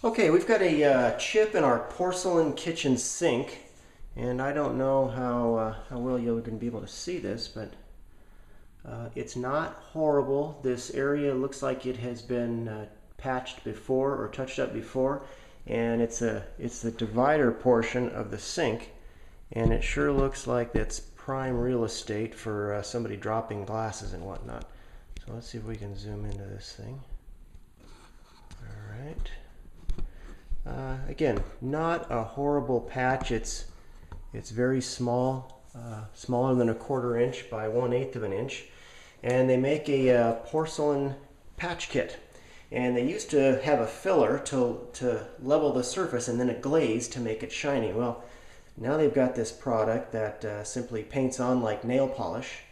Okay, we've got a chip in our porcelain kitchen sink, and I don't know how well you're going to be able to see this, but it's not horrible. This area looks like it has been patched before or touched up before, and it's the divider portion of the sink, and it sure looks like that's prime real estate for somebody dropping glasses and whatnot. So let's see if we can zoom into this thing. All right. Again, not a horrible patch. It's very small, smaller than 1/4 inch by 1/8 of an inch, and they make a porcelain patch kit. And they used to have a filler to level the surface and then a glaze to make it shiny. Well, now they've got this product that simply paints on like nail polish,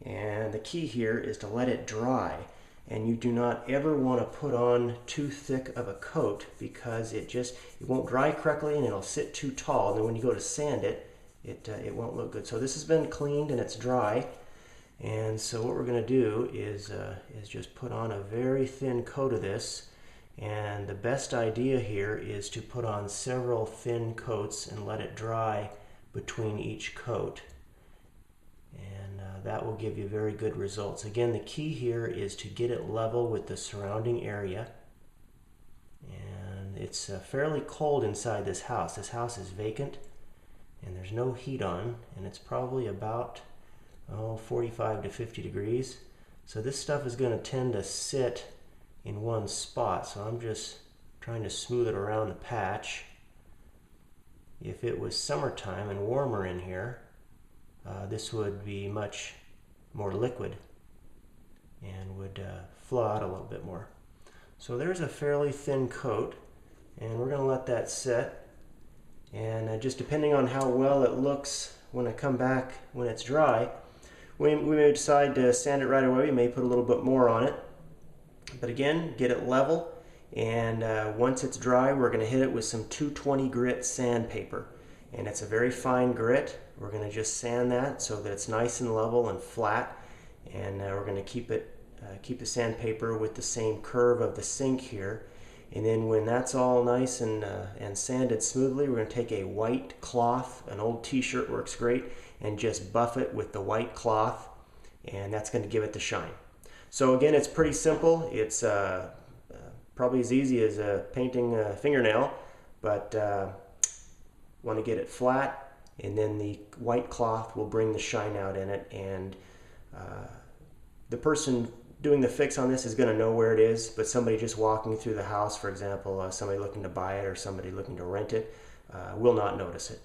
and the key here is to let it dry. And you do not ever want to put on too thick of a coat because it won't dry correctly and it'll sit too tall. And then when you go to sand it, it won't look good. So this has been cleaned and it's dry. And so what we're going to do is just put on a very thin coat of this. And the best idea here is to put on several thin coats and let it dry between each coat. That will give you very good results. Again, the key here is to get it level with the surrounding area. And it's fairly cold inside this house. This house is vacant and there's no heat on, and it's probably about 45 to 50 degrees. So this stuff is going to tend to sit in one spot. So I'm just trying to smooth it around the patch. If it was summertime and warmer in here, this would be much more liquid and would flow out a little bit more. So there's a fairly thin coat, and we're going to let that set. And just depending on how well it looks when I come back when it's dry, we may decide to sand it right away. We may put a little bit more on it. But again, get it level, and once it's dry, we're going to hit it with some 220 grit sandpaper. And it's a very fine grit. We're going to just sand that so that it's nice and level and flat. And we're going to keep the sandpaper with the same curve of the sink here. And then when that's all nice and sanded smoothly, we're going to take a white cloth, an old t-shirt works great, and just buff it with the white cloth. And that's going to give it the shine. So again, it's pretty simple. It's probably as easy as painting a fingernail, but want to get it flat, and then the white cloth will bring the shine out in it, and the person doing the fix on this is going to know where it is, but somebody just walking through the house, for example, somebody looking to buy it or somebody looking to rent it, will not notice it.